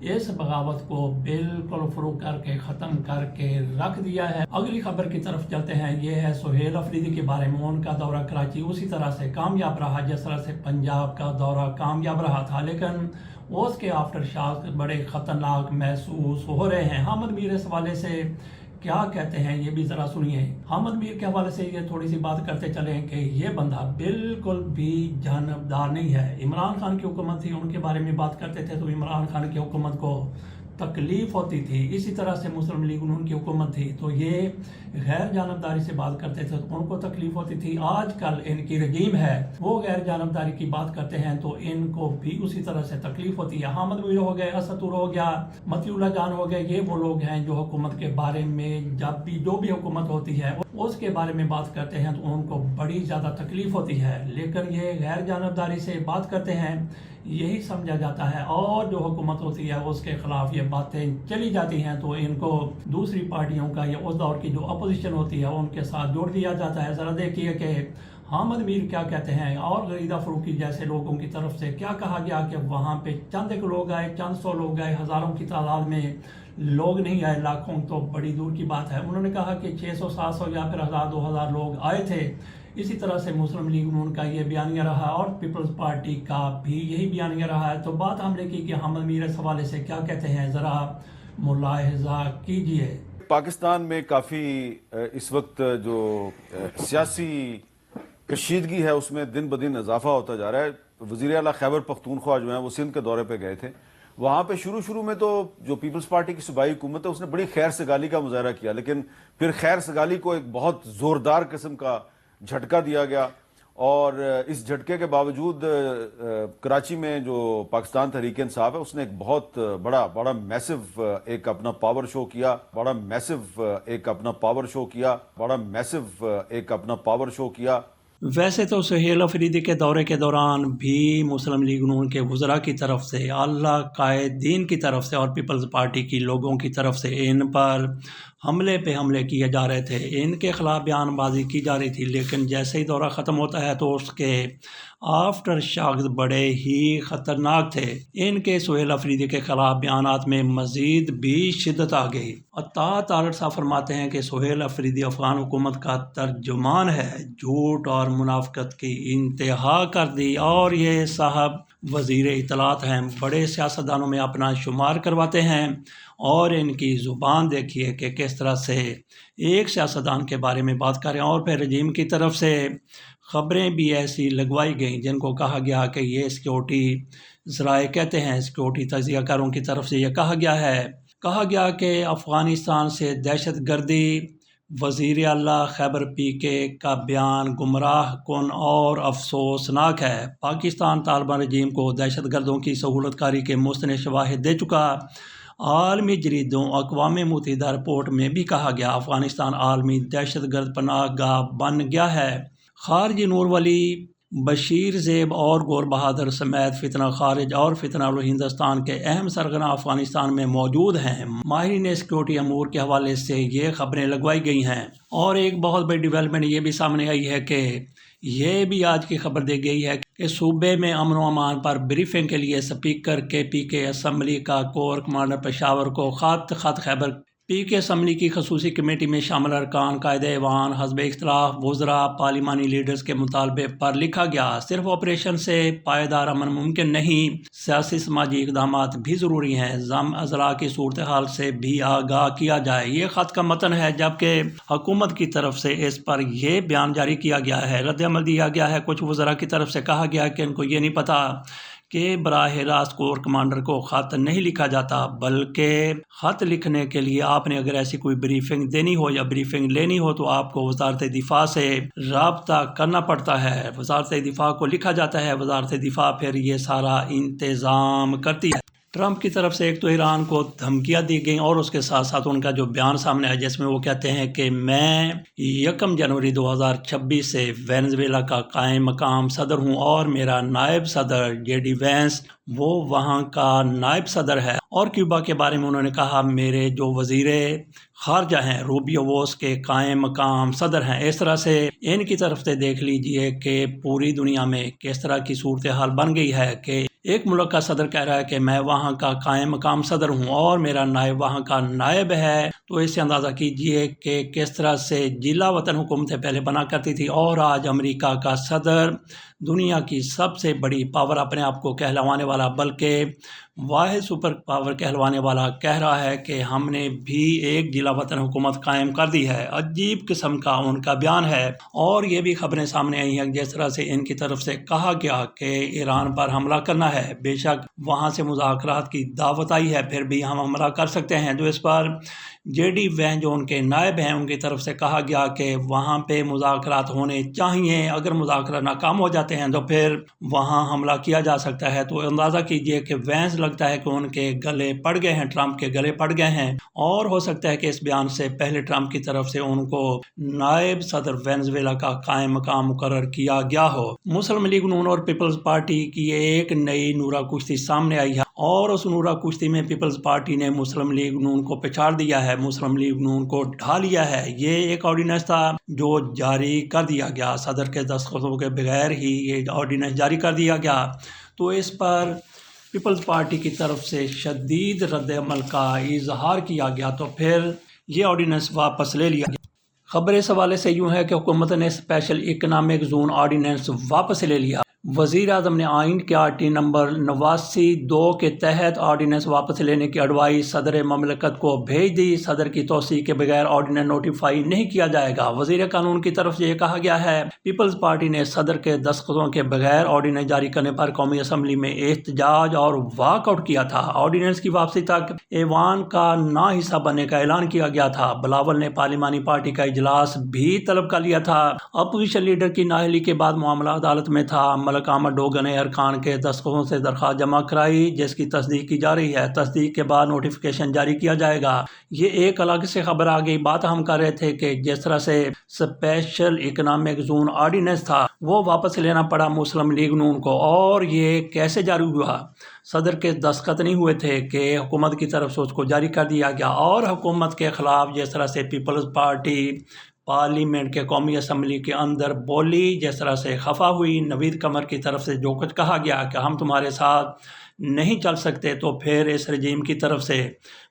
اس بغاوت کو بالکل فروغ کر کے ختم کر کے رکھ دیا ہے۔ اگلی خبر کی طرف چلتے ہیں، یہ ہے سہیل افریدی کے بارے میں۔ ان کا دورہ کراچی اسی طرح سے کامیاب رہا جس طرح سے پنجاب کا دورہ کامیاب رہا تھا، لیکن اس کے آفٹر شاک بڑے خطرناک محسوس ہو رہے ہیں۔ حامد میر اس حوالے سے کیا کہتے ہیں یہ بھی ذرا سنیے۔ حامد میر کے حوالے سے یہ تھوڑی سی بات کرتے چلیں کہ یہ بندہ بالکل بھی جانبدار نہیں ہے۔ عمران خان کی حکومت تھی، ان کے بارے میں بات کرتے تھے تو عمران خان کی حکومت کو تکلیف ہوتی تھی، اسی طرح سے مسلم لیگ ان کی حکومت تھی تو یہ غیر جانبداری سے بات کرتے تھے تو ان کو تکلیف ہوتی تھی۔ آج کل ان کی رجیم ہے، وہ غیر جانبداری کی بات کرتے ہیں تو ان کو بھی اسی طرح سے تکلیف ہوتی ہے۔ حامد میر ہو گئے، اسد طور ہو گیا، مطیع اللہ جان ہو گئے، یہ وہ لوگ ہیں جو حکومت کے بارے میں جب بھی جو بھی حکومت ہوتی ہے اس کے بارے میں بات کرتے ہیں تو ان کو بڑی زیادہ تکلیف ہوتی ہے، لیکن یہ غیر جانبداری سے بات کرتے ہیں یہی سمجھا جاتا ہے، اور جو حکومت ہوتی ہے اس کے خلاف یہ باتیں چلی جاتی ہیں تو ان کو دوسری پارٹیوں کا یا اس دور کی جو اپوزیشن ہوتی ہے ان کے ساتھ جوڑ دیا جاتا ہے۔ ذرا دیکھیے کہ حامد میر کیا کہتے ہیں، اور غریدہ فروخی جیسے لوگوں کی طرف سے کیا کہا گیا کہ وہاں پہ چند ایک لوگ آئے، چند سو لوگ آئے، ہزاروں کی تعداد میں لوگ نہیں آئے، لاکھوں تو بڑی دور کی بات ہے۔ انہوں نے کہا کہ 600 700 یا پھر 1000 2000 لوگ آئے تھے۔ اسی طرح سے مسلم لیگ ان کا یہ بیانیہ رہا اور پیپلز پارٹی کا بھی یہی بیانیہ رہا ہے۔ تو بات ہم نے کی کہ حامد میر اس حوالے سے کیا کہتے ہیں، ذرا ملاحظہ کیجئے۔ پاکستان میں کافی اس وقت جو سیاسی کشیدگی ہے اس میں دن بدن اضافہ ہوتا جا رہا ہے۔ وزیر اعلیٰ خیبر پختونخوا جو ہیں وہ سندھ کے دورے پہ گئے تھے، وہاں پہ شروع میں تو جو پیپلز پارٹی کی صوبائی حکومت ہے اس نے بڑی خیر سگالی کا مظاہرہ کیا، لیکن پھر خیر سگالی کو ایک بہت زوردار قسم کا جھٹکا دیا گیا، اور اس جھٹکے کے باوجود کراچی میں جو پاکستان تحریک انصاف ہے اس نے ایک بہت بڑا میسو ایک اپنا پاور شو کیا۔ ویسے تو سہیل افریدی کے دورے کے دوران بھی مسلم لیگ نون کے وزراء کی طرف سے، اللہ قائدین کی طرف سے اور پیپلز پارٹی کی لوگوں کی طرف سے ان پر حملے پہ حملے کیے جا رہے تھے، ان کے خلاف بیان بازی کی جا رہی تھی، لیکن جیسے ہی دورہ ختم ہوتا ہے تو اس کے آفٹر شاکس بڑے ہی خطرناک تھے۔ ان کے سہیل افریدی کے خلاف بیانات میں مزید بھی شدت آ گئی۔ عطا طارق صاحب فرماتے ہیں کہ سہیل افریدی افغان حکومت کا ترجمان ہے، جھوٹ اور منافقت کی انتہا کر دی، اور یہ صاحب وزیر اطلاعات ہیں، بڑے سیاستدانوں میں اپنا شمار کرواتے ہیں، اور ان کی زبان دیکھیے کہ کس طرح سے ایک سیاستدان کے بارے میں بات کر رہے ہیں، اور پھر رجیم کی طرف سے خبریں بھی ایسی لگوائی گئیں جن کو کہا گیا کہ یہ سیکیورٹی ذرائع کہتے ہیں، سیکیورٹی تجزیہ کاروں کی طرف سے یہ کہا گیا کہ افغانستان سے دہشت گردی۔ وزیر اعلیٰ خیبر PK کا بیان گمراہ کن اور افسوسناک ہے۔ پاکستان طالبان رجیم کو دہشت گردوں کی سہولت کاری کے مستند شواہد دے چکا۔ عالمی جریدوں اقوام متحدہ رپورٹ میں بھی کہا گیا افغانستان عالمی دہشت گرد پناہ گاہ بن گیا ہے۔ خارجی نور ولی، بشیر زیب اور گور بہادر سمیت فتنہ خارج اور فتنہ ہندوستان کے اہم سرگنا افغانستان میں موجود ہیں۔ ماہرین سیکیورٹی امور کے حوالے سے یہ خبریں لگوائی گئی ہیں، اور ایک بہت بڑی ڈیولپمنٹ یہ بھی سامنے آئی ہے کہ یہ بھی آج کی خبر دی گئی ہے کہ صوبے میں امن و امان پر بریفنگ کے لیے اسپیکر KPK اسمبلی کا کور کمانڈر پشاور کو خط خیبر PK اسمبلی کی خصوصی کمیٹی میں شامل ارکان، قائد ایوان، حزب اختلاف، وزراء، پارلیمانی لیڈرز کے مطالبے پر لکھا گیا۔ صرف آپریشن سے پائیدار امن ممکن نہیں، سیاسی سماجی اقدامات بھی ضروری ہیں، ضم اضلاع کی صورتحال سے بھی آگاہ کیا جائے۔ یہ خط کا متن ہے، جبکہ حکومت کی طرف سے اس پر یہ بیان جاری کیا گیا ہے، رد عمل دیا گیا ہے۔ کچھ وزراء کی طرف سے کہا گیا کہ ان کو یہ نہیں پتہ کہ براہ راست کور کمانڈر کو خط نہیں لکھا جاتا، بلکہ خط لکھنے کے لیے آپ نے اگر ایسی کوئی بریفنگ دینی ہو یا بریفنگ لینی ہو تو آپ کو وزارت دفاع سے رابطہ کرنا پڑتا ہے، وزارت دفاع کو لکھا جاتا ہے، وزارت دفاع پھر یہ سارا انتظام کرتی ہے۔ ٹرمپ کی طرف سے ایک تو ایران کو دھمکیاں دی گئیں، اور اس کے ساتھ ساتھ ان کا جو بیان سامنے آیا جس میں وہ کہتے ہیں کہ میں 1 جنوری 2026 سے وینزویلا کا قائم مقام صدر ہوں، اور میرا نائب صدر JD وینس وہ وہاں کا نائب صدر ہے۔ اور کیوبا کے بارے میں انہوں نے کہا میرے جو وزیر خارجہ ہیں روبیو وہ اس کے قائم مقام صدر ہیں۔ اس طرح سے ان کی طرف سے دیکھ لیجئے کہ پوری دنیا میں کس طرح کی صورتحال بن گئی ہے کہ ایک ملک کا صدر کہہ رہا ہے کہ میں وہاں کا قائم مقام صدر ہوں اور میرا نائب وہاں کا نائب ہے، تو اس سے اندازہ کیجئے کہ کس طرح سے جلا وطن حکومتیں پہلے بنا کرتی تھی، اور آج امریکہ کا صدر دنیا کی سب سے بڑی پاور اپنے آپ کو کہلوانے والا، بلکہ واحد سپر پاور کہلوانے والا، کہہ رہا ہے کہ ہم نے بھی ایک جلا وطن حکومت قائم کر دی ہے۔ عجیب قسم کا ان کا بیان ہے، اور یہ بھی خبریں سامنے آئی ہیں جس طرح سے ان کی طرف سے کہا گیا کہ ایران پر حملہ کرنا ہے، بے شک وہاں سے مذاکرات کی دعوت آئی ہے، پھر بھی ہم حملہ کر سکتے ہیں، جو اس پر جے ڈی وین جو ان کے نائب ہیں ان کی طرف سے کہا گیا کہ وہاں پہ مذاکرات ہونے چاہیے، اگر مذاکرات ناکام ہو جاتے ہیں تو پھر وہاں حملہ کیا جا سکتا ہے۔ تو اندازہ کیجئے کہ وینس لگتا ہے کہ ان کے گلے پڑ گئے ہیں، ٹرمپ کے گلے پڑ گئے ہیں، اور ہو سکتا ہے کہ اس بیان سے پہلے ٹرمپ کی طرف سے ان کو نائب صدر وینزویلا کا قائم مقام مقرر کیا گیا ہو۔ مسلم لیگ نون اور پیپلز پارٹی کی ایک نئی نورہ کشتی سامنے آئی ہے، اور اس نورہ کشتی میں پیپلز پارٹی نے مسلم لیگ نون کو پچھاڑ دیا ہے، مسلم لیگ نون کو ڈھا لیا ہے۔ یہ ایک آرڈیننس تھا جو جاری کر دیا گیا، صدر کے دستخطوں کے بغیر ہی یہ آرڈیننس جاری کر دیا گیا، تو اس پر پیپلز پارٹی کی طرف سے شدید رد عمل کا اظہار کیا گیا، تو پھر یہ آرڈیننس واپس لے لیا گیا۔ خبر اس حوالے سے یوں ہے کہ حکومت نے اسپیشل اکنامک زون آرڈیننس واپس لے لیا۔ وزیر اعظم نے آئین کے آرٹی نمبر 89(2) کے تحت آرڈیننس واپس لینے کی اڈوائز صدر مملکت کو بھیج دی۔ صدر کی توثیق کے بغیر آرڈیننس نوٹیفائی نہیں کیا جائے گا۔ وزیر قانون کی طرف سے یہ کہا گیا ہے، پیپلز پارٹی نے صدر کے دستخطوں کے بغیر آرڈیننس جاری کرنے پر قومی اسمبلی میں احتجاج اور واک آؤٹ کیا تھا۔ آرڈیننس کی واپسی تک ایوان کا نہ حصہ بننے کا اعلان کیا گیا تھا۔ بلاول نے پارلیمانی پارٹی کا اجلاس بھی طلب کر لیا تھا۔ اپوزیشن لیڈر کی نااہلی کے بعد معاملہ عدالت میں تھا۔ ملک احمد ڈوگا نے ارکان کے دستخطوں سے درخواست جمع کرائی، جس کی تصدیق کی جا رہی ہے۔ تصدیق کے بعد نوٹیفیکیشن جاری کیا جائے گا۔ یہ ایک الگ سے خبر آ گئی۔ بات ہم کر رہے تھے کہ جس طرح سے اسپیشل اکنامک زون آرڈیننس تھا وہ واپس لینا پڑا مسلم لیگ نون کو، اور یہ کیسے جاری ہوا؟ صدر کے دستخط نہیں ہوئے تھے کہ حکومت کی طرف سے اس کو جاری کر دیا گیا، اور حکومت کے خلاف جس طرح سے پیپلز پارٹی پارلیمنٹ کے قومی اسمبلی کے اندر بولی، جس طرح سے خفا ہوئی، نوید قمر کی طرف سے جو کچھ کہا گیا کہ ہم تمہارے ساتھ نہیں چل سکتے، تو پھر اس رجیم کی طرف سے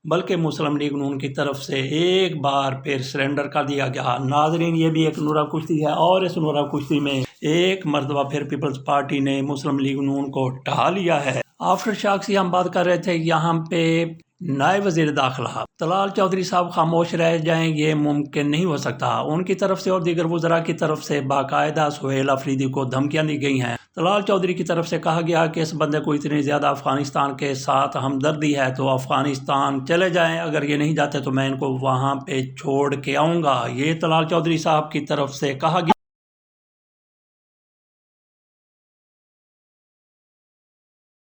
بلکہ مسلم لیگ نون کی طرف سے ایک بار پھر سرنڈر کر دیا گیا۔ ناظرین، یہ بھی ایک نورہ کشتی ہے، اور اس نورہ کشتی میں ایک مرتبہ پھر پیپلز پارٹی نے مسلم لیگ نون کو ڈھا لیا ہے۔ آفٹر شاک سے ہم بات کر رہے تھے، یہاں پہ نائب وزیر داخلہ طلال چودھری صاحب خاموش رہ جائیں، یہ ممکن نہیں ہو سکتا۔ ان کی طرف سے اور دیگر وزراء کی طرف سے باقاعدہ سہیل افریدی کو دھمکیاں دی گئی ہیں۔ طلال چودھری کی طرف سے کہا گیا کہ اس بندے کو اتنی زیادہ افغانستان کے ساتھ ہمدردی ہے تو افغانستان چلے جائیں، اگر یہ نہیں جاتے تو میں ان کو وہاں پہ چھوڑ کے آؤں گا۔ یہ طلال چودھری صاحب کی طرف سے کہا گیا۔